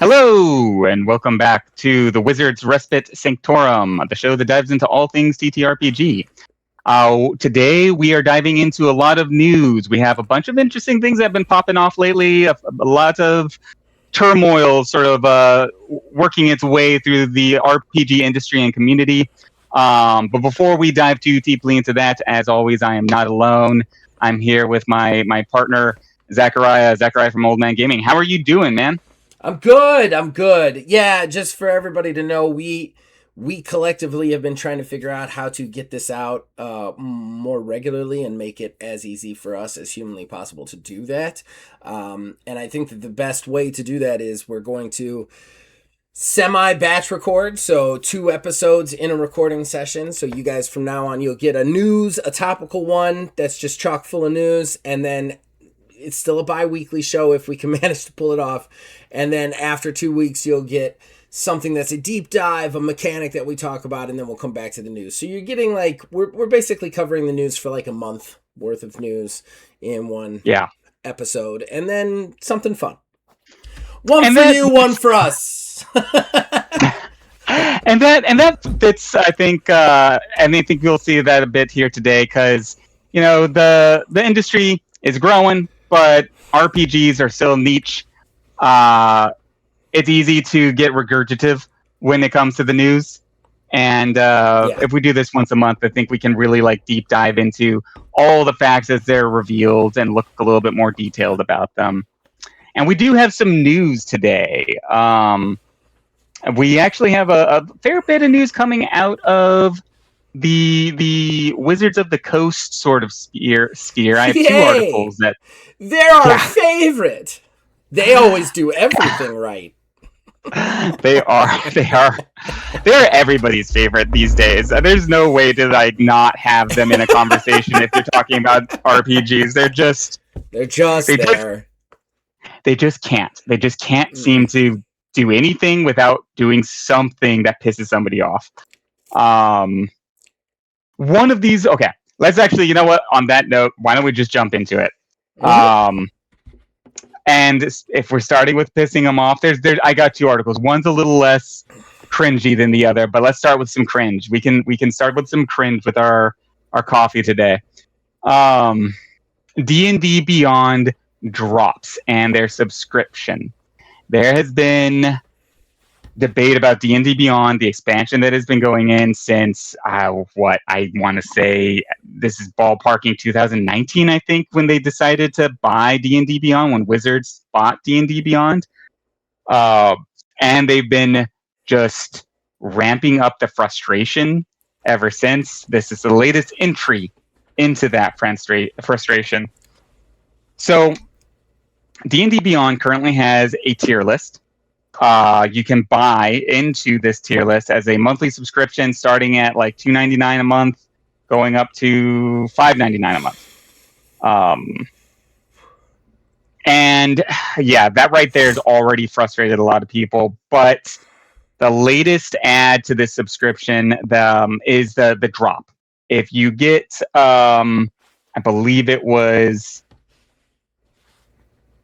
Hello, and welcome back to the Wizards Respite Sanctorum, the show that dives into all things TTRPG. Today, we are diving into a lot of news. We have a bunch of interesting things that have been popping off lately, a lot of turmoil sort of working its way through the RPG industry and community. But before we dive too deeply into that, as always, I am not alone. I'm here with my partner, Zachariah from Old Man Gaming. How are you doing, man? I'm good. I'm good. Yeah, just for everybody to know, we collectively have been trying to figure out how to get this out more regularly and make it as easy for us as humanly possible to do that. And I think that the best way to do that is we're going to semi-batch record, so 2 episodes in a recording session. So you guys from now on, you'll get a topical one that's just chock full of news, and then it's still a bi-weekly show if we can manage to pull it off. And then after 2 weeks, you'll get something that's a deep dive, a mechanic that we talk about, and then we'll come back to the news. So you're getting we're basically covering the news for like a month worth of news in one episode, and then something fun. One for you, one for us. and that fits, I think, and I think you'll see that a bit here today because the industry is growing, but RPGs are still niche. It's easy to get regurgitative when it comes to the news. And if we do this once a month, I think we can really deep dive into all the facts as they're revealed and look a little bit more detailed about them. And we do have some news today. We actually have a fair bit of news coming out of the Wizards of the Coast sort of sphere. I have 2 articles that they're our favorite. They always do everything right. They are everybody's favorite these days. There's no way to not have them in a conversation if you're talking about RPGs. They're just there. They just can't seem to do anything without doing something that pisses somebody off. One of these, okay, let's actually, you know what, on that note, why don't we just jump into it? And if we're starting with pissing them off, I got 2 articles. One's a little less cringy than the other, but let's start with some cringe. We can start with some cringe with our coffee today. D&D Beyond drops and their subscription. There has been debate about D&D Beyond, the expansion that has been going in since I want to say this is ballparking 2019, I think, when they decided to buy D&D Beyond, when Wizards bought D&D Beyond. And they've been just ramping up the frustration ever since. This is the latest entry into that frustration. So D&D Beyond currently has a tier list. You can buy into this tier list as a monthly subscription starting at $2.99 a month, going up to $5.99 a month. And yeah, that right there has already frustrated a lot of people. But the latest add to this subscription is the drop. If you get, I believe it was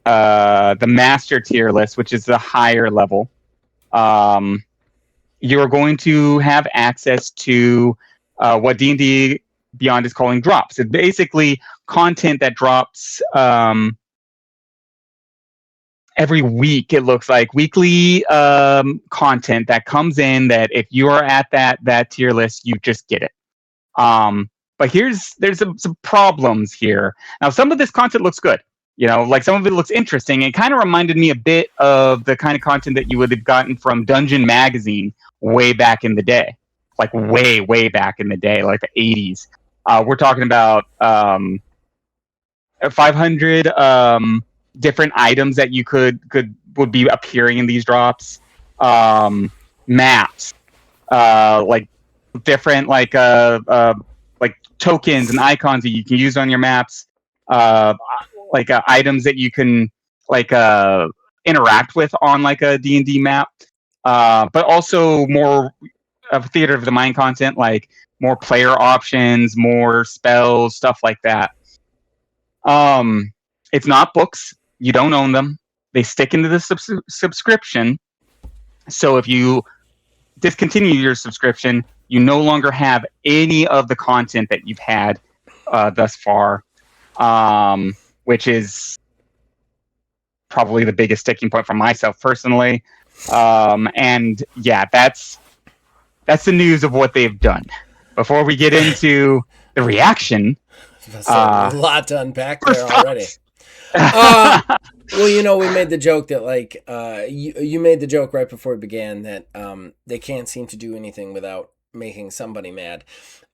the master tier list, which is the higher level, you're going to have access to what D&D Beyond is calling drops. It's basically content that drops every week. It looks like weekly content that comes in that if you are at that tier list, you just get it. But there's some problems here. Now, some of this content looks good. Some of it looks interesting. It kind of reminded me a bit of the kind of content that you would have gotten from Dungeon Magazine way back in the day. Way, way back in the day, like the 80s. We're talking about 500 different items that you would be appearing in these drops. Maps, different tokens and icons that you can use on your maps. Items that you can interact with on a D&D map, but also more of theater of the mind content, more player options, more spells, stuff like that. It's not books. You don't own them. They stick into the subscription, So if you discontinue your subscription, you no longer have any of the content that you've had thus far, which is probably the biggest sticking point for myself personally. And yeah, that's the news of what they've done. Before we get into the reaction, That's a lot to unpack there already. uh, Well, we made the joke that you made the joke right before we began that they can't seem to do anything without making somebody mad.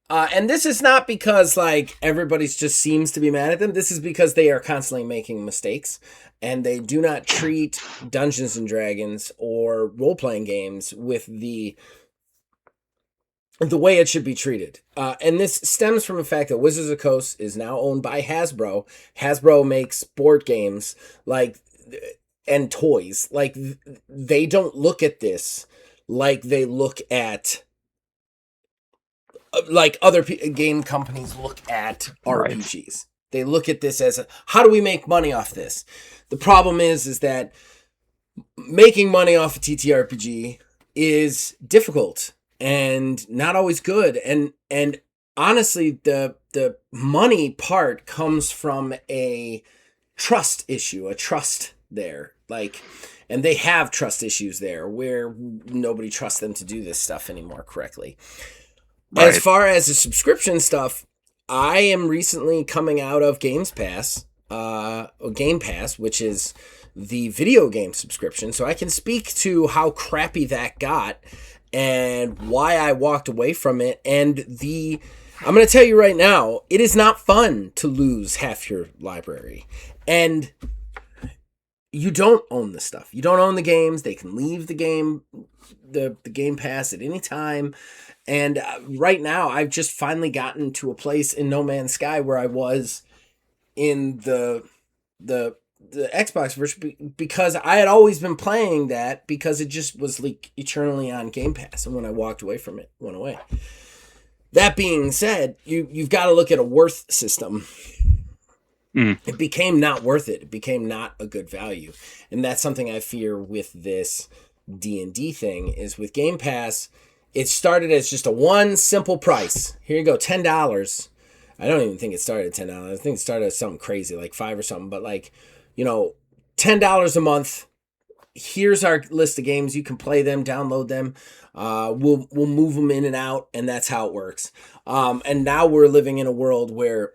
And this is not because everybody's just seems to be mad at them. This is because they are constantly making mistakes, and they do not treat Dungeons and Dragons or role-playing games with the way it should be treated. And this stems from the fact that Wizards of the Coast is now owned by Hasbro. Hasbro makes board games and toys. They don't look at this like they look at other game companies look at RPGs. Right. They look at this as how do we make money off this? The problem is that making money off a TTRPG is difficult and not always good. And honestly, the money part comes from a trust issue, a trust there. And they have trust issues there where nobody trusts them to do this stuff anymore correctly. Right. As far as the subscription stuff, I am recently coming out of Game Pass, which is the video game subscription. So I can speak to how crappy that got and why I walked away from it. And I'm going to tell you right now, it is not fun to lose half your library. And you don't own the stuff. You don't own the games. They can leave the game, the Game Pass at any time. And right now, I've just finally gotten to a place in No Man's Sky where I was in the Xbox version because I had always been playing that because it just was eternally on Game Pass. And when I walked away from it, it went away. That being said, you've got to look at a worth system. It became not worth it. It became not a good value. And that's something I fear with this D&D thing is with Game Pass. It started as just a one simple price. Here you go, $10. I don't even think it started at $10. I think it started at something crazy, like $5 or something. But $10 a month. Here's our list of games. You can play them, download them. We'll move them in and out, and that's how it works. And now we're living in a world where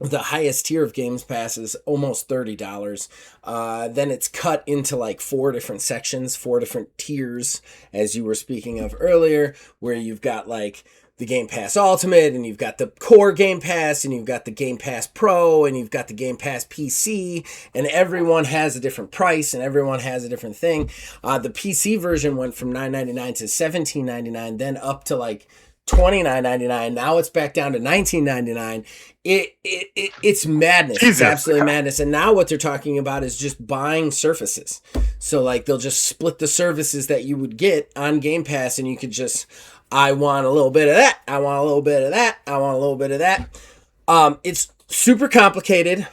the highest tier of Games Pass is almost $30. Then it's cut into 4 different sections, 4 different tiers, as you were speaking of earlier, where you've got the Game Pass Ultimate, and you've got the core Game Pass, and you've got the Game Pass Pro, and you've got the Game Pass PC, and everyone has a different price, and everyone has a different thing. The PC version went from $9.99 to $17.99, then up to $29.99. Now it's back down to $19.99. It's madness. Jesus. It's absolutely madness. And now what they're talking about is just buying services. So they'll just split the services that you would get on Game Pass, and you could just, I want a little bit of that. I want a little bit of that. I want a little bit of that. It's super complicated,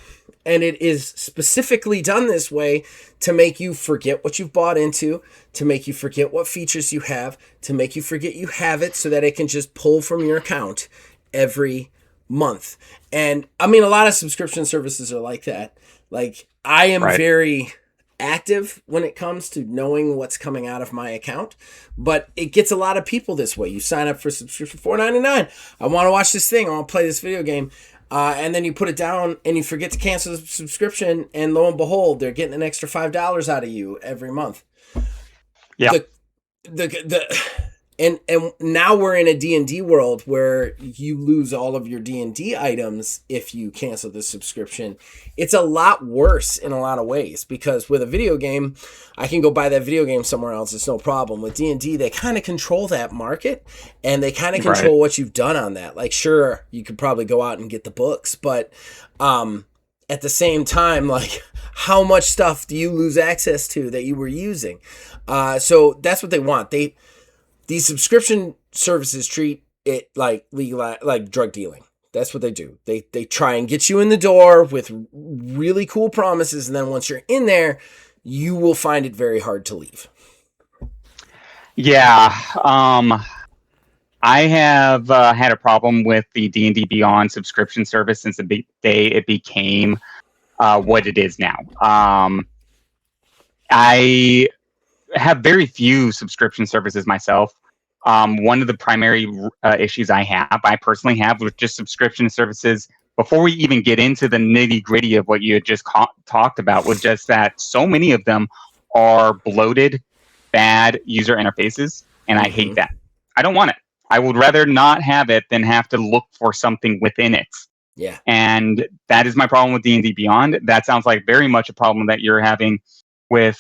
and it is specifically done this way to make you forget what you've bought into, to make you forget what features you have, to make you forget you have it so that it can just pull from your account every month. And I mean, a lot of subscription services are like that. I am very active when it comes to knowing what's coming out of my account, but it gets a lot of people this way. You sign up for subscription $4.99. I want to watch this thing. I want to play this video game. And then you put it down and you forget to cancel the subscription, and lo and behold, they're getting an extra $5 out of you every month. Yeah. And now we're in a D&D world where you lose all of your D&D items if you cancel the subscription. It's a lot worse in a lot of ways, because with a video game, I can go buy that video game somewhere else. It's no problem. With D&D, they kind of control that market, and they kind of control what you've done on that. Sure, you could probably go out and get the books, but at the same time, how much stuff do you lose access to that you were using? So that's what they want. These subscription services treat it like drug dealing. That's what they do. They try and get you in the door with really cool promises, and then once you're in there, you will find it very hard to leave. Yeah. I have had a problem with the D&D Beyond subscription service since the day it became what it is now. I have very few subscription services myself. One of the primary issues I personally have with just subscription services, before we even get into the nitty gritty of what you had just talked about, was just that so many of them are bloated, bad user interfaces, and I hate Mm-hmm. that. I don't want it. I would rather not have it than have to look for something within it. Yeah. And that is my problem with D&D Beyond. That sounds like very much a problem that you're having with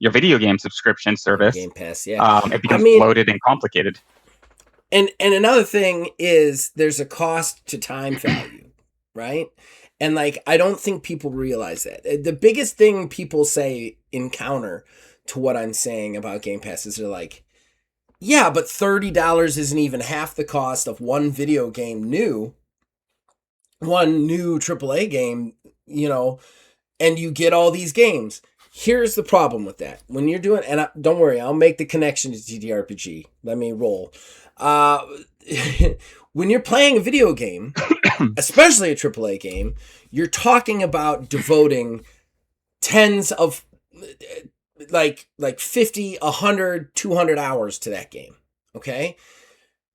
your video game subscription service. Game Pass. Yeah. It I becomes mean, bloated and complicated. and another thing is there's a cost to time value, right? And like I don't think people realize that. The biggest thing people say in counter to what I'm saying about Game Pass is they're like, yeah, but $30 isn't even half the cost of one video game one new AAA game, and you get all these games. Here's the problem with that. When you're doing, and don't worry, I'll make the connection to TTRPG. Let me roll. When you're playing a video game, especially a AAA game, you're talking about devoting tens of like 50, 100, 200 hours to that game. Okay?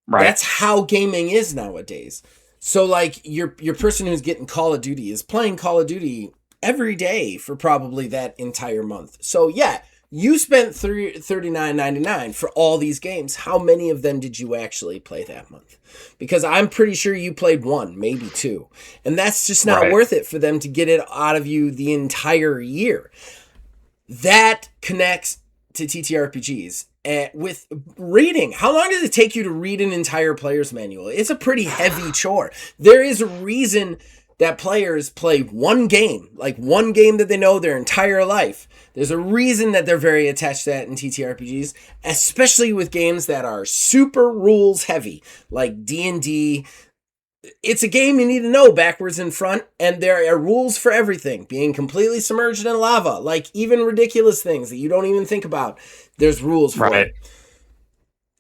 Right. That's how gaming is nowadays. So like your person who's getting Call of Duty is playing Call of Duty every day for probably that entire month. So yeah, you spent $39.99 for all these games. How many of them did you actually play that month? Because I'm pretty sure you played one, maybe two. And that's just not worth it for them to get it out of you the entire year. That connects to TTRPGs. With reading, how long does it take you to read an entire player's manual? It's a pretty heavy chore. There is a reason that players play one game that they know their entire life. There's a reason that they're very attached to that in TTRPGs, especially with games that are super rules heavy, like D&D. It's a game you need to know backwards and front, and there are rules for everything. Being completely submerged in lava, like even ridiculous things that you don't even think about, there's rules for it.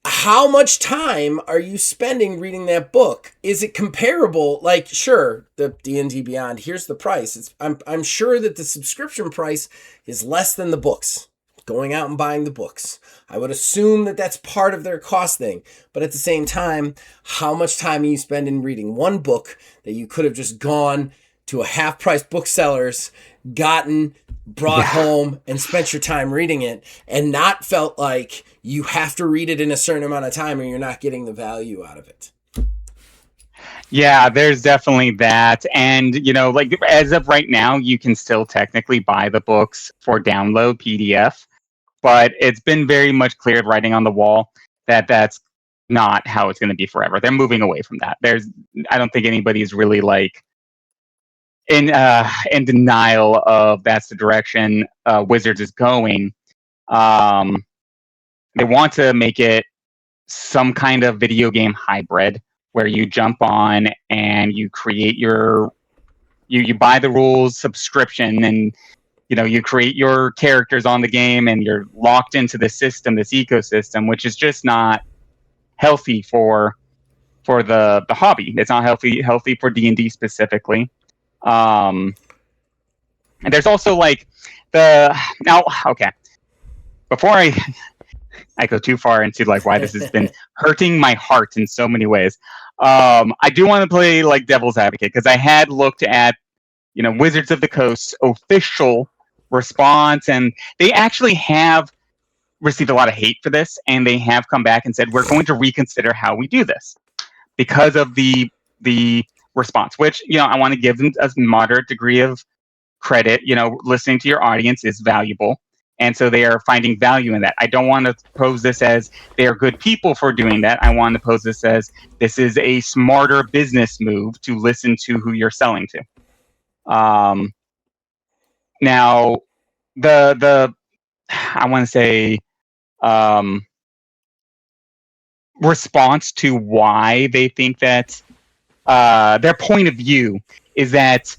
How much time are you spending reading that book? Is it comparable? Like, sure, the D&D Beyond, here's the price. I'm sure that the subscription price is less than the books. Going out and buying the books. I would assume that that's part of their cost thing. But at the same time, how much time are you spending reading one book that you could have just gone to a half-price booksellers, brought home, and spent your time reading it, and not felt like you have to read it in a certain amount of time or you're not getting the value out of it? Yeah, there's definitely that. And, like as of right now, you can still technically buy the books for download PDF. But it's been very much clear writing on the wall that that's not how it's going to be forever. They're moving away from that. I don't think anybody's really like in denial of that's the direction Wizards is going. They want to make it some kind of video game hybrid where you jump on and you create you buy the rules subscription, and you create your characters on the game and you're locked into the system, this ecosystem, which is just not healthy for the hobby. It's not healthy for D&D specifically. And there's also like before I go too far into like why this has been hurting my heart in so many ways. I do want to play like devil's advocate because I had looked at Wizards of the Coast's official response, and they actually have received a lot of hate for this, and they have come back and said we're going to reconsider how we do this because of the response, which I want to give them a moderate degree of credit. Listening to your audience is valuable, and so they are finding value in that. I don't want to pose this as they are good people for doing that. I want to pose this as this is a smarter business move to listen to who you're selling to. Now, the I want to say response to why they think that their point of view is that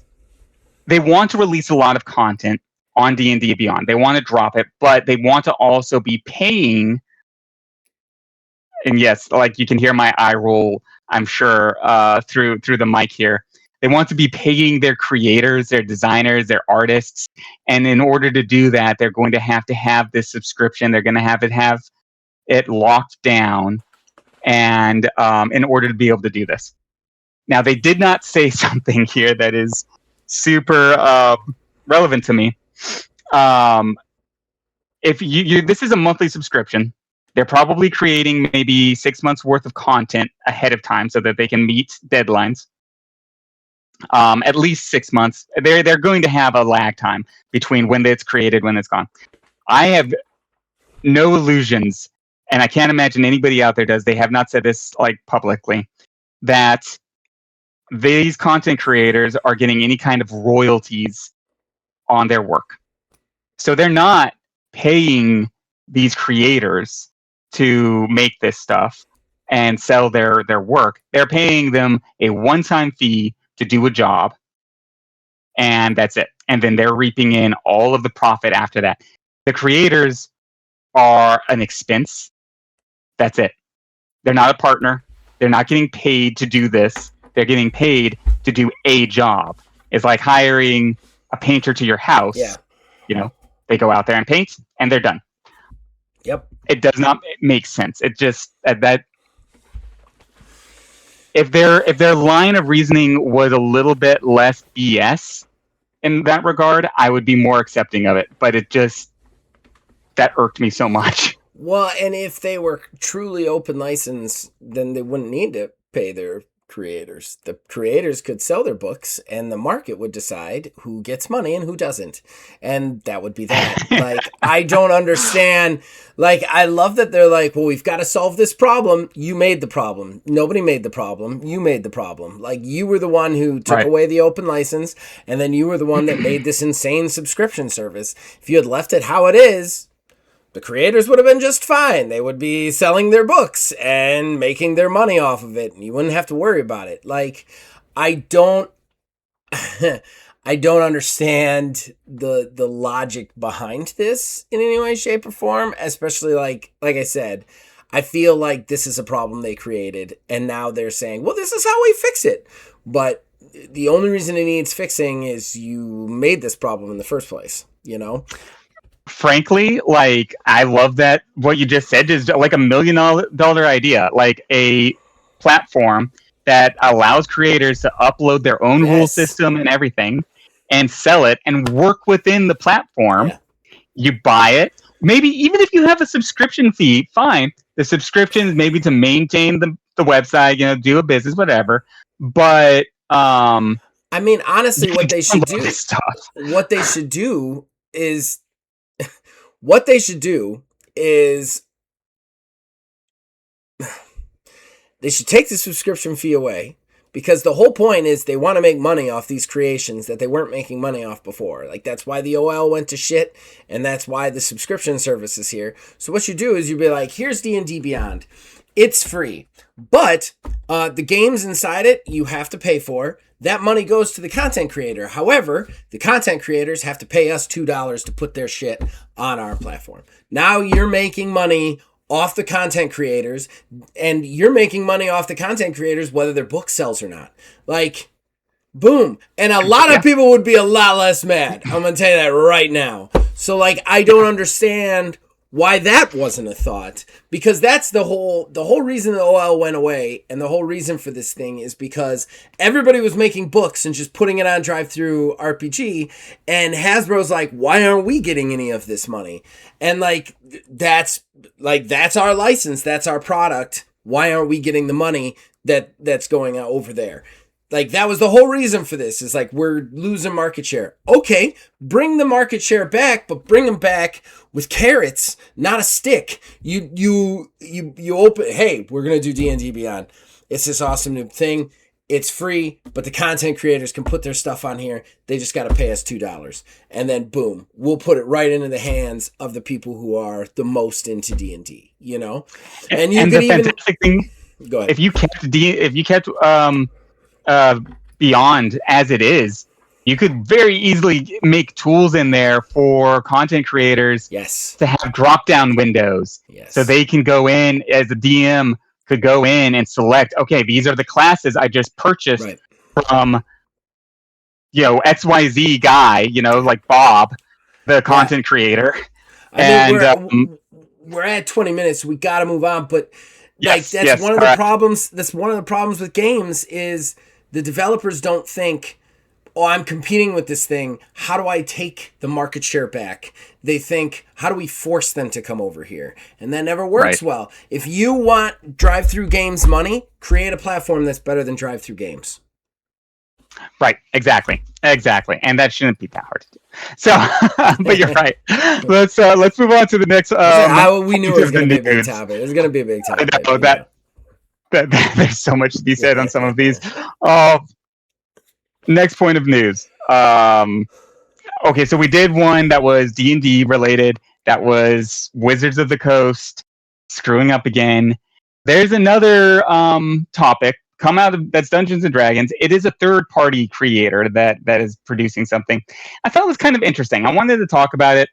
they want to release a lot of content on D&D Beyond. They want to drop it, but they want to also be paying and yes, like you can hear my eye roll, I'm sure, through the mic here. They want to be paying their creators, their designers, their artists, and in order to do that, they're going to have this subscription. They're going to have it locked down, and in order to be able to do this. Now, they did not say something here that is super relevant to me. If this is a monthly subscription, they're probably creating maybe 6 months worth of content ahead of time so that they can meet deadlines. At least 6 months. They're going to have a lag time between when it's created, when it's gone. I have no illusions, and I can't imagine anybody out there does. They have not said this like publicly, that these content creators are getting any kind of royalties on their work. So they're not paying these creators to make this stuff and sell their work. They're paying them a one-time fee to do a job, and that's it. And then they're reaping in all of the profit after that. The creators are an expense. That's it. They're not a partner. They're not getting paid to do this. They're getting paid to do a job. It's like hiring a painter to your house. Yeah. You know, they go out there and paint, and they're done. Yep. It does not make sense. It just that if their line of reasoning was a little bit less BS in that regard, I would be more accepting of it. But it just that irked me so much. Well, and if they were truly open license, then they wouldn't need to pay their creators. The creators could sell their books, and the market would decide who gets money and who doesn't. And that would be that. Like, I don't understand. Like, I love that they're like, well, we've got to solve this problem. You made the problem. Nobody made the problem. You made the problem. Like, you were the one who took away the open license, and then you were the one that made this insane subscription service. If you had left it how it is, the creators would have been just fine. They would be selling their books and making their money off of it. And you wouldn't have to worry about it. Like, I don't understand the logic behind this in any way, shape, or form. Especially like I said, I feel like this is a problem they created. And now they're saying, well, this is how we fix it. But the only reason it needs fixing is you made this problem in the first place, you know? Frankly, like, I love that what you just said is like $1 million idea, like a platform that allows creators to upload their own rule system and everything and sell it and work within the platform. Yeah. You buy it. Maybe even if you have a subscription fee, fine. The subscription is maybe to maintain the website, you know, do a business, whatever. But I mean, honestly, what they should do is they should take the subscription fee away, because the whole point is they want to make money off these creations that they weren't making money off before. Like, that's why the OL went to shit, and that's why the subscription service is here. So what you do is you be like, here's D&D Beyond. It's free, but the games inside it you have to pay for. That money goes to the content creator. However, the content creators have to pay us $2 to put their shit on our platform. Now you're making money off the content creators, and you're making money off the content creators whether their book sells or not. Like, boom. And a lot of people would be a lot less mad. I'm going to tell you that right now. So, like, I don't understand why that wasn't a thought, because that's the whole reason the OL went away, and the whole reason for this thing is because everybody was making books and just putting it on Drive-Thru RPG, and Hasbro's like, why aren't we getting any of this money? And that's our license, that's our product. Why aren't we getting the money that's going out over there? Like, that was the whole reason for this. Is like, we're losing market share. Okay, bring the market share back, but bring them back with carrots, not a stick. You open, hey, we're going to do D&D Beyond. It's this awesome new thing. It's free, but the content creators can put their stuff on here. They just got to pay us $2. And then, boom, we'll put it right into the hands of the people who are the most into D&D, you know? And you could even... fantastic thing, go ahead. If you kept Beyond as it is, You could very easily make tools in there for content creators Yes. to have drop-down windows. Yes. So they can go in, as a DM could go in and select, okay, these are the classes I just purchased from, XYZ guy, like Bob, the content creator. I mean, we're at 20 minutes. We got to move on, but that's one of the problems. That's one of the problems with games is the developers don't think, oh, I'm competing with this thing. How do I take the market share back? They think, how do we force them to come over here? And that never works well. If you want drive-through games money, create a platform that's better than drive-through games. Right, exactly, and that shouldn't be that hard to do. So, but you're right. Let's move on to the next. We knew it was going to be a big topic. It was going to be a big topic. I know that there's so much to be said on some of these. Next point of news. Okay, so we did one that was D&D related. That was Wizards of the Coast screwing up again. There's another topic come out of that's Dungeons and Dragons. It is a third-party creator that is producing something. I thought it was kind of interesting. I wanted to talk about it,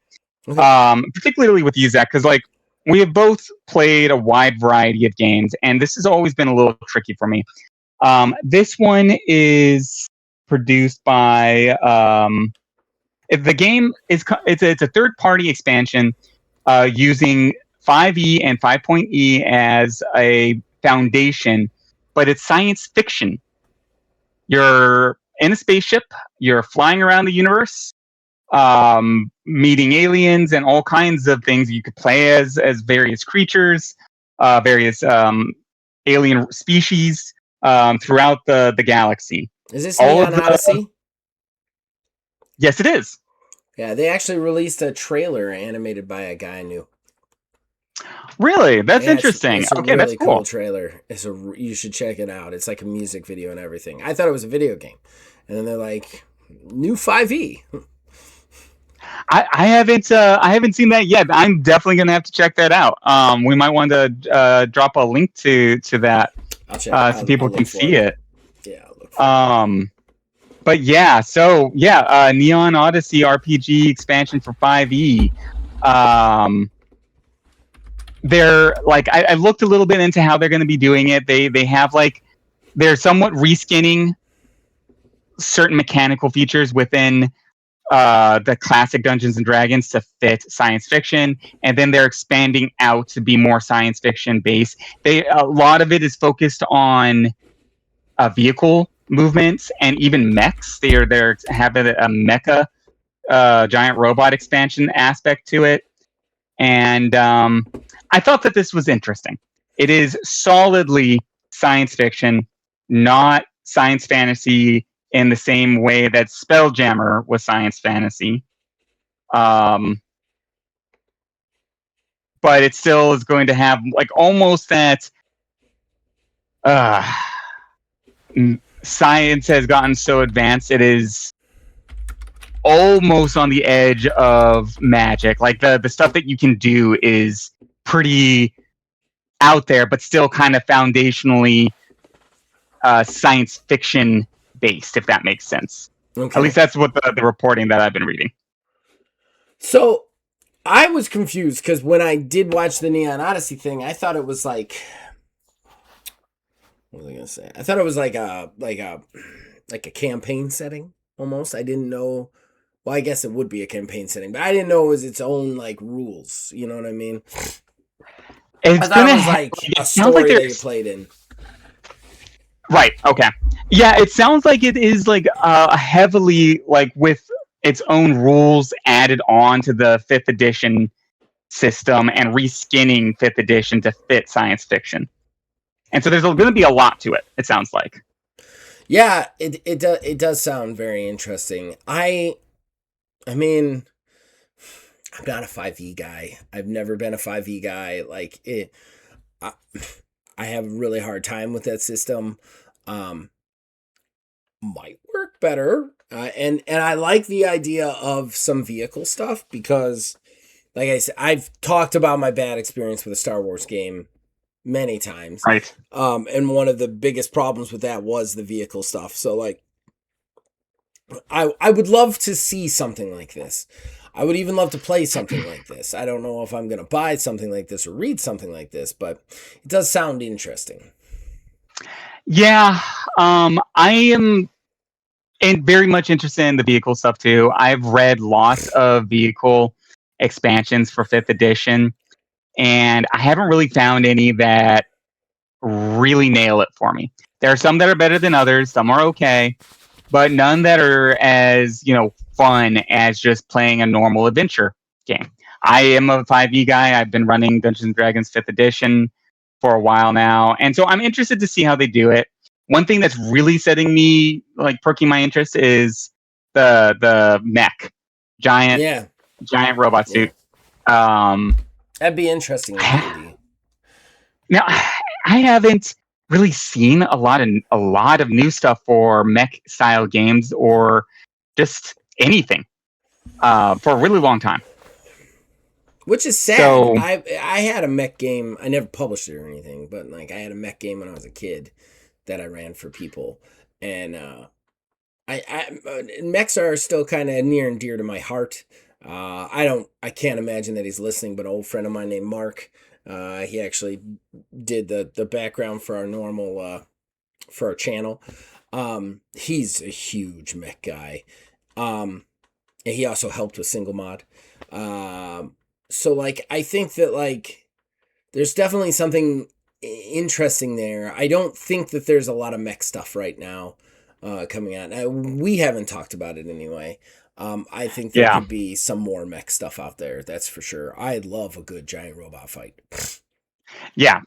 particularly with you, Zach, because we have both played a wide variety of games, and this has always been a little tricky for me. This one is produced by the game is it's a third-party expansion using 5e and 5.e as a foundation, but it's science fiction. You're in a spaceship, you're flying around the universe, meeting aliens and all kinds of things. You could play as various creatures, various alien species throughout the galaxy. Is this Neon Odyssey? Yes, it is. Yeah, they actually released a trailer animated by a guy I knew. Really? That's interesting. It's a okay, really that's cool. Trailer. You should check it out. It's like a music video and everything. I thought it was a video game, and then they're like, new 5e. I haven't seen that yet. I'm definitely gonna have to check that out. We might want to drop a link to that so people can see it. Yeah. I'll look for it. But Neon Odyssey RPG expansion for 5e. They're I looked a little bit into how they're going to be doing it. They have they're somewhat reskinning certain mechanical features within the classic Dungeons and Dragons to fit science fiction, and then they're expanding out to be more science fiction based. A lot of it is focused on vehicle movements and even mechs. They're having a mecha giant robot expansion aspect to it, and I thought that this was interesting. It is solidly science fiction, not science fantasy in the same way that Spelljammer was science fantasy. But it still is going to have almost that science has gotten so advanced it is almost on the edge of magic. The stuff that you can do is pretty out there, but still kind of foundationally science fiction based, if that makes sense. Okay. At least that's what the reporting that I've been reading. So I was confused because when I did watch the Neon Odyssey thing, I thought it was what was I gonna say? I thought it was like a campaign setting almost. I didn't know. Well, I guess it would be a campaign setting, but I didn't know it was its own rules. You know what I mean? I thought it was a story that you played in. Right. Okay. Yeah, it sounds like it is heavily with its own rules added on to the 5th edition system and reskinning 5th edition to fit science fiction. And so there's going to be a lot to it. It sounds like. Yeah, it does sound very interesting. I mean, I'm not a 5e guy. I've never been a 5e guy. I have a really hard time with that system. Might work better. And I like the idea of some vehicle stuff because, like I said, I've talked about my bad experience with a Star Wars game many times. Right. And one of the biggest problems with that was the vehicle stuff. So I would love to see something like this. I would even love to play something like this. I don't know if I'm going to buy something like this or read something like this, but it does sound interesting. Yeah, I am very much interested in the vehicle stuff too. I've read lots of vehicle expansions for 5th edition, and I haven't really found any that really nail it for me. There are some that are better than others, some are okay, but none that are as, fun as just playing a normal adventure game. I am a 5e guy. I've been running Dungeons and Dragons 5th edition for a while now, and so I'm interested to see how they do it. One thing that's really setting me, like, perking my interest is the mech, giant Yeah, giant robot yeah. suit. Um, That'd be interesting in D&D. Now, I haven't really seen a lot of new stuff for mech style games or just anything for a really long time. Which is sad. So I had a mech game. I never published it or anything, but like I had a mech game when I was a kid that I ran for people, and mechs are still kind of near and dear to my heart. I can't imagine that he's listening, but an old friend of mine named Mark, he actually did the background for our normal for our channel. He's a huge mech guy. And he also helped with single mod. So like I think that like there's definitely something interesting there. I don't think that there's a lot of mech stuff right now coming out. We haven't talked about it anyway. I think there yeah, could be some more mech stuff out there. That's for sure. I love a good giant robot fight. yeah.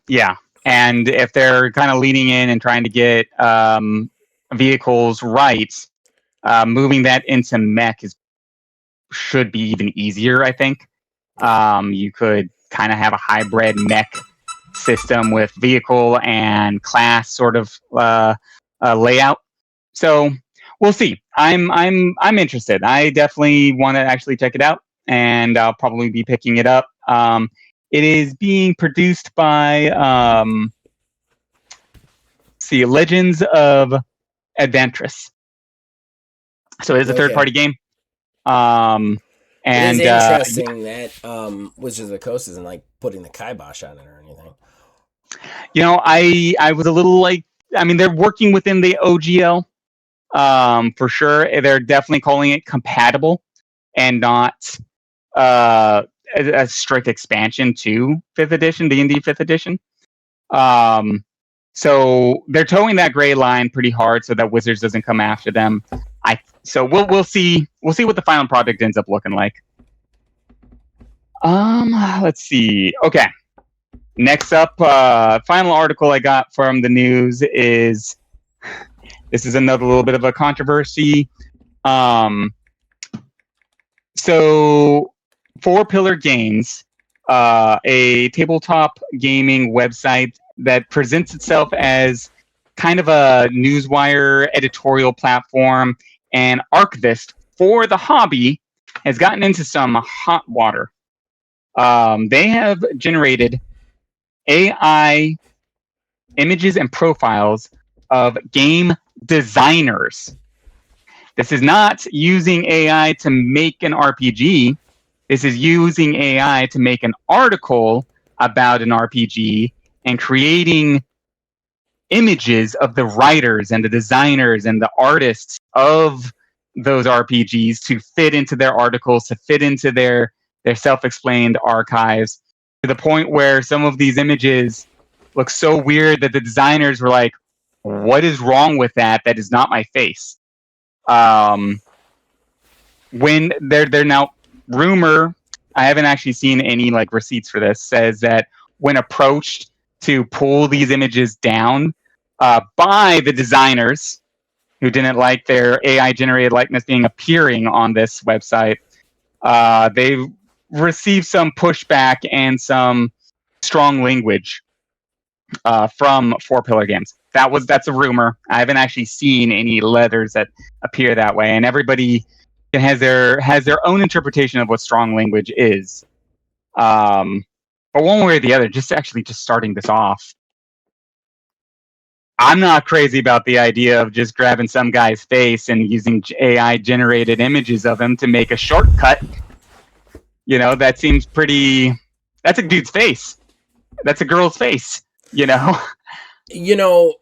And if they're kind of leaning in and trying to get vehicles right, moving that into mech should be even easier, I think. You could kind of have a hybrid mech system with vehicle and class sort of layout. So we'll see. I'm interested. I definitely want to actually check it out, and I'll probably be picking it up. It is being produced by Legends of Adventress. So it is a third party game. It is And interesting that Wizards of the Coast isn't like putting the kibosh on it or anything. I was a little like, I mean, they're working within the OGL for sure. They're definitely calling it compatible and not a strict expansion to 5th edition, D&D 5th edition. So they're towing that gray line pretty hard so that Wizards doesn't come after them. So we'll see what the final product ends up looking like. Let's see. Okay. Next up, final article I got from the news is, this is another little bit of a controversy. So 4Pillar Games, a tabletop gaming website that presents itself as kind of a newswire editorial platform and archivist for the hobby, has gotten into some hot water. They have generated AI images and profiles of game designers. This is not using AI to make an RPG. This is using AI to make an article about an RPG and creating images of the writers and the designers and the artists of those RPGs to fit into their articles, to fit into their self-explained archives, to the point where some of these images look so weird that the designers were like, what is wrong with that? That is not my face. When they're now, rumor, I haven't actually seen any like receipts for this, says that when approached to pull these images down by the designers who didn't like their AI generated likeness being appearing on this website, they received some pushback and some strong language from 4Pillar Games. That's a rumor. I haven't actually seen any letters that appear that way, and everybody has their own interpretation of what strong language is. But one way or the other, just starting this off, I'm not crazy about the idea of just grabbing some guy's face and using AI generated images of him to make a shortcut. That seems pretty. That's a dude's face. That's a girl's face. You know. You know,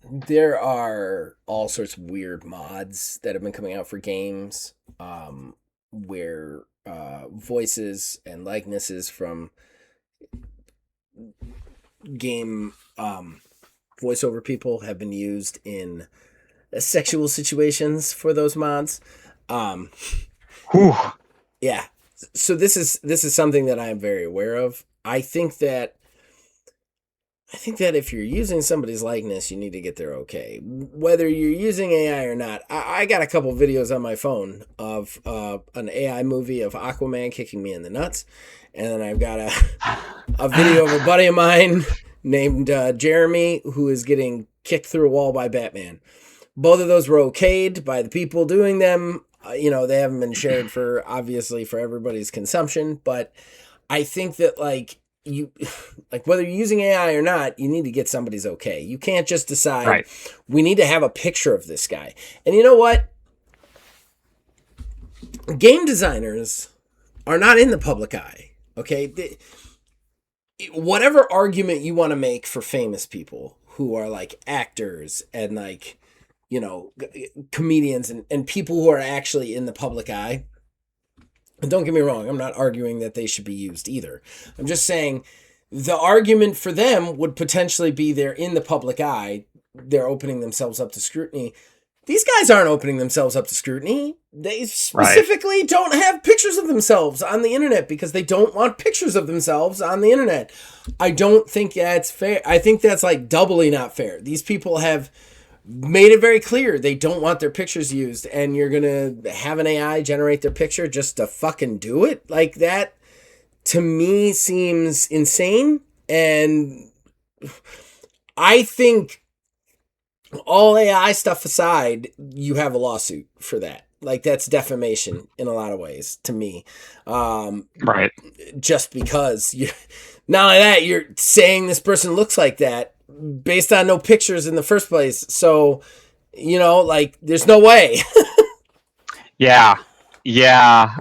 there are all sorts of weird mods that have been coming out for games, where voices and likenesses from game voiceover people have been used in sexual situations for those mods. Whew. Yeah. So this is something that I am very aware of. I think that if you're using somebody's likeness, you need to get their okay. Whether you're using AI or not, I got a couple videos on my phone of an AI movie of Aquaman kicking me in the nuts, and then I've got a video of a buddy of mine named Jeremy who is getting kicked through a wall by Batman. Both of those were okayed by the people doing them. They haven't been shared for everybody's consumption, but I think that whether you're using AI or not, you need to get somebody's okay. You can't just decide, Right. We need to have a picture of this guy. And you know what? Game designers are not in the public eye, okay? Whatever argument you want to make for famous people who are like actors and comedians and people who are actually in the public eye. And don't get me wrong, I'm not arguing that they should be used either. I'm just saying the argument for them would potentially be they're in the public eye, they're opening themselves up to scrutiny. These guys aren't opening themselves up to scrutiny. They specifically don't have pictures of themselves on the internet because they don't want pictures of themselves on the internet. I don't think that's fair. I think that's doubly not fair. These people have made it very clear they don't want their pictures used, and you're gonna have an AI generate their picture just to fucking do it? That to me seems insane, and I think all AI stuff aside, you have a lawsuit for that. That's defamation in a lot of ways to me. Right. Just because not only that, you're saying this person looks like that based on no pictures in the first place. So, there's no way. Yeah. It's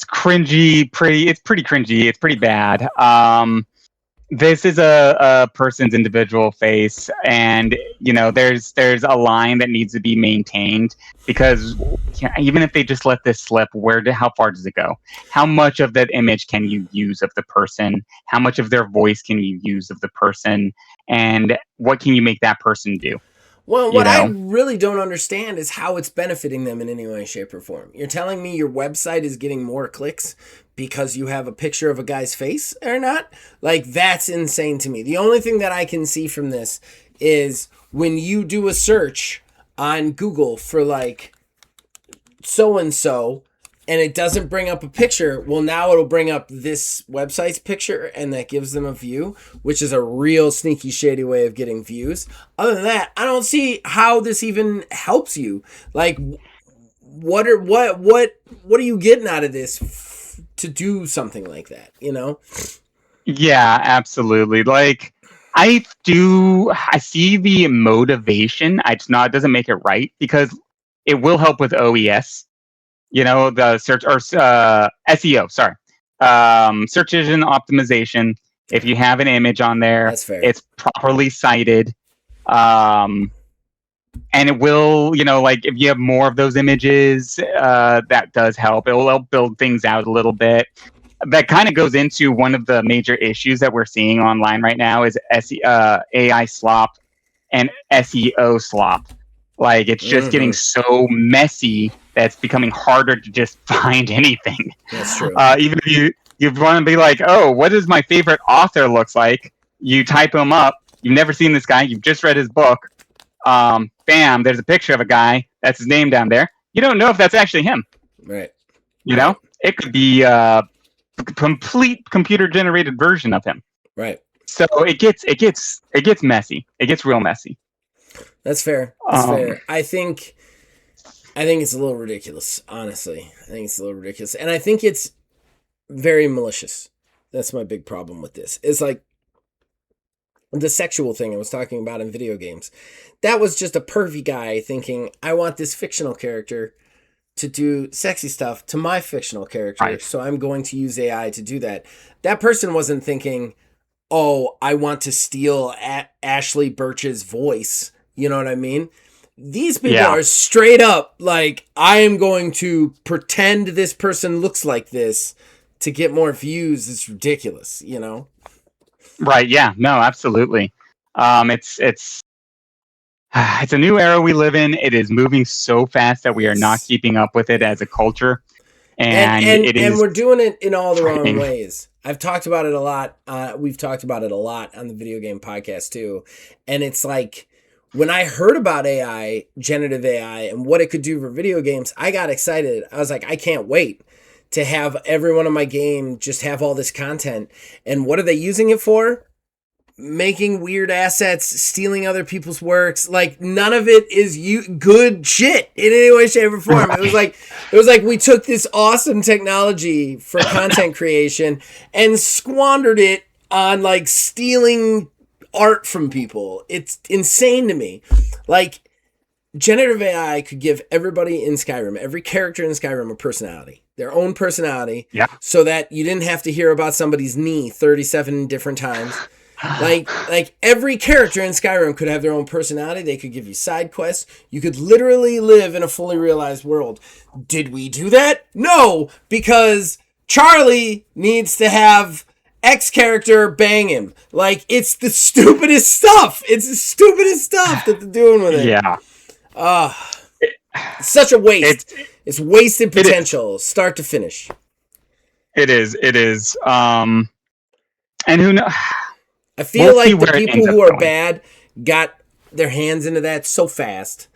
cringy. It's pretty cringy. It's pretty bad. This is a person's individual face, and there's a line that needs to be maintained, because even if they just let this slip, how far does it go? How much of that image can you use of the person? How much of their voice can you use of the person? And what can you make that person do? Well, what I really don't understand is how it's benefiting them in any way, shape, or form. You're telling me your website is getting more clicks because you have a picture of a guy's face or not? That's insane to me. The only thing that I can see from this is when you do a search on Google for so-and-so, and it doesn't bring up a picture, well, now it'll bring up this website's picture, and that gives them a view, which is a real sneaky, shady way of getting views. Other than that, I don't see how this even helps you. What are you getting out of this to do something like that? Yeah, absolutely. I see the motivation. It doesn't make it right, because it will help with OES. The search or SEO, sorry. Search engine optimization. If you have an image on there, That's fair. It's properly cited. And it will, if you have more of those images, that does help. It will help build things out a little bit. That kind of goes into one of the major issues that we're seeing online right now is AI slop and SEO slop. It's just getting so messy that it's becoming harder to just find anything. That's true. Even if you want to be like, oh, what does my favorite author looks like? You type him up. You've never seen this guy. You've just read his book. Bam, there's a picture of a guy. That's his name down there. You don't know if that's actually him. Right. It could be a complete computer-generated version of him. Right. So it gets messy. It gets real messy. That's fair. That's fair. I think it's a little ridiculous, honestly. I think it's a little ridiculous. And I think it's very malicious. That's my big problem with this. It's like the sexual thing I was talking about in video games. That was just a pervy guy thinking, I want this fictional character to do sexy stuff to my fictional character, Right. so I'm going to use AI to do that. That person wasn't thinking, oh, I want to steal Ashley Birch's voice. You know what I mean? These people Yeah. are straight up like, I am going to pretend this person looks like this to get more views. It's ridiculous, you know? Right. Yeah. No, absolutely. It's it's a new era we live in. It is moving so fast that we are not keeping up with it as a culture, and it And is we're doing it in all the wrong frightening. ways. I've talked about it a lot. We've talked about it a lot on the video game podcast too. And it's like when I heard about AI, generative AI, and what it could do for video games, I got excited. I was like, I can't wait to have every one of my game just have all this content. And what are they using it for? Making weird assets, stealing other people's works. Like none of it is good shit in any way, shape, or form. It was like we took this awesome technology for content creation and squandered it on like stealing art from people. It's insane to me. Like generative AI could give everybody in Skyrim, every character in Skyrim, a personality, their own personality, Yeah. so that you didn't have to hear about somebody's knee 37 different times. Like every character in Skyrim could have their own personality. They could give you side quests. You could literally live in a fully realized world. Did we do that? No, because Charlie needs to have X character bang him. Like it's the stupidest stuff. It's the stupidest stuff that they're doing with it. Yeah. It's such a waste. It's wasted potential, start to finish. It is. It is. And who knows? I feel like the where it people ends up who are going. bad got their hands into that so fast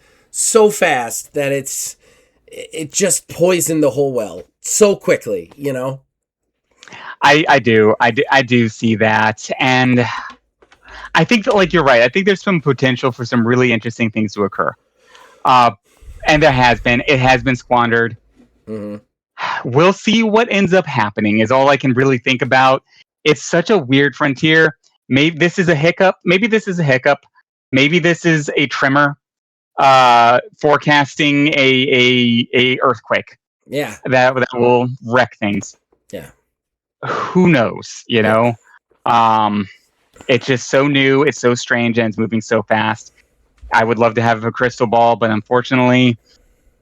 that it just poisoned the whole well so quickly, you know? I do see that, and I think that, like, you're right. I think there's some potential for some really interesting things to occur. And there has been. It has been squandered. Mm-hmm. We'll see what ends up happening. Is all I can really think about. It's such a weird frontier. Maybe this is a hiccup. Maybe this is a tremor forecasting a earthquake. Yeah. That will wreck things. Yeah. Who knows? You know, it's just so new. It's so strange, and it's moving so fast. I would love to have a crystal ball, but unfortunately,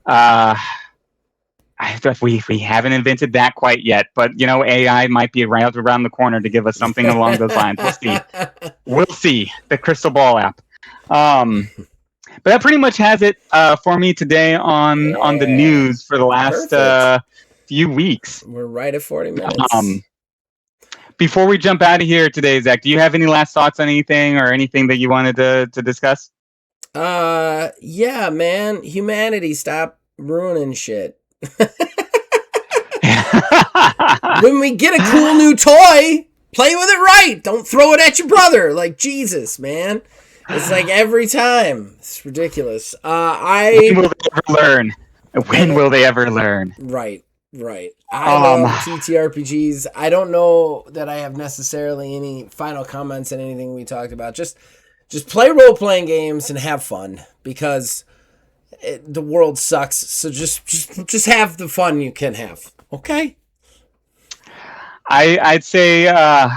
we haven't invented that quite yet. But you know, AI might be right around the corner to give us something along those lines. We'll see. We'll see. The crystal ball app. But that pretty much has it for me today on the news for the last few weeks. We're right at 40 minutes. Before we jump out of here today, Zach, do you have any last thoughts on anything or anything that you wanted to discuss? Yeah, man. Humanity, stop ruining shit. When we get a cool new toy, play with it right. Don't throw it at your brother. Like, Jesus, man. It's like every time. It's ridiculous. When will they ever learn? When will they ever learn? Right. I love TTRPGs. I don't know that I have necessarily any final comments on anything we talked about. Just play role-playing games and have fun, because the world sucks. So just have the fun you can have. Okay? I'd say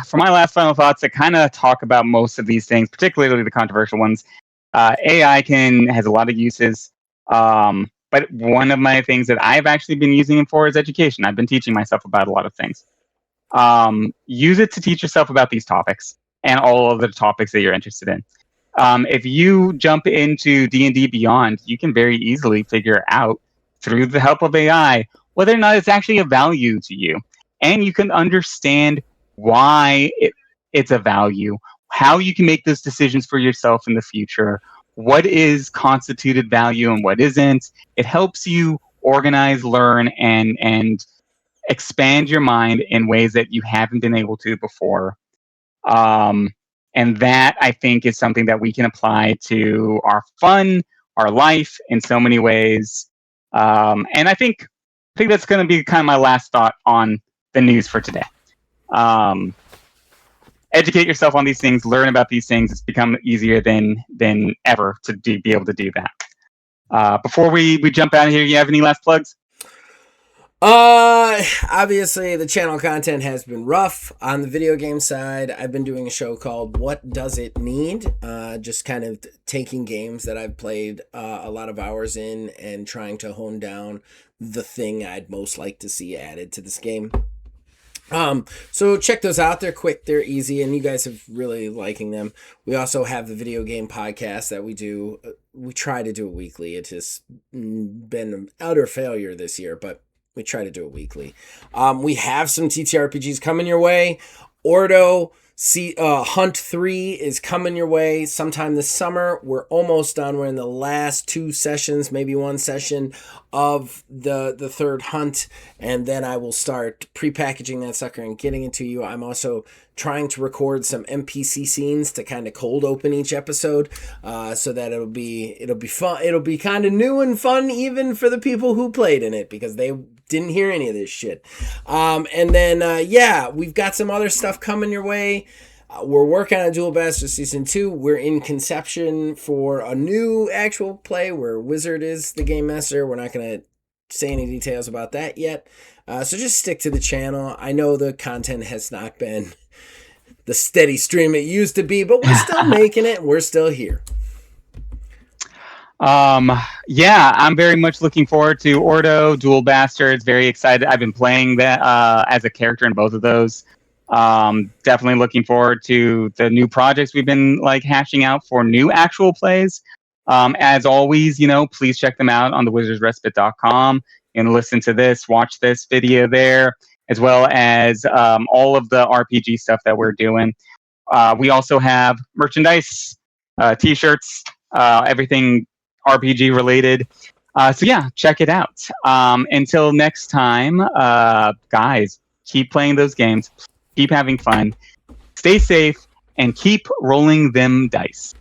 for my last final thoughts, to kind of talk about most of these things, particularly the controversial ones. AI has a lot of uses, but one of my things that I've actually been using it for is education. I've been teaching myself about a lot of things. Use it to teach yourself about these topics and all of the topics that you're interested in. If you jump into D&D Beyond, you can very easily figure out, through the help of AI, whether or not it's actually of value to you. And you can understand why it's a value, how you can make those decisions for yourself in the future, what is constituted value and what isn't. It helps you organize, learn, and expand your mind in ways that you haven't been able to before. And that, I think, is something that we can apply to our fun, our life in so many ways. And I think that's going to be kind of my last thought on the news for today. Educate yourself on these things, learn about these things. It's become easier than ever to be able to do that. Before we jump out of here, you have any last plugs? Obviously the channel content has been rough. On the video game side, I've been doing a show called What Does It Need? Just kind of taking games that I've played a lot of hours in and trying to hone down the thing I'd most like to see added to this game. So check those out. They're quick, they're easy, and you guys have really liking them. We also have the video game podcast that we do. We try to do it weekly. It has been an utter failure this year, but we try to do it weekly. We have some TTRPGs coming your way. Ordo Hunt 3 is coming your way sometime this summer. We're almost done. We're in the last 2 sessions, maybe 1 session of the third hunt, and then I will start prepackaging that sucker and getting it to you. I'm also trying to record some NPC scenes to kind of cold open each episode, so that it'll be fun. It'll be kind of new and fun even for the people who played in it, because they didn't hear any of this shit. And then we've got some other stuff coming your way. We're working on Dual Bastards Season 2. We're in conception for a new actual play where Wizard is the game master. We're not going to say any details about that yet. So just stick to the channel. I know the content has not been the steady stream it used to be, but we're still making it. We're still here. I'm very much looking forward to Ordo, Dual Bastards. Very excited. I've been playing that as a character in both of those. Definitely looking forward to the new projects we've been hashing out for new actual plays. As always, please check them out on the wizardsrespite.com and listen to this, watch this video there, as well as all of the RPG stuff that we're doing. We also have merchandise, t-shirts, everything RPG related. Check it out. Until next time, guys, keep playing those games. Keep having fun, stay safe, and keep rolling them dice.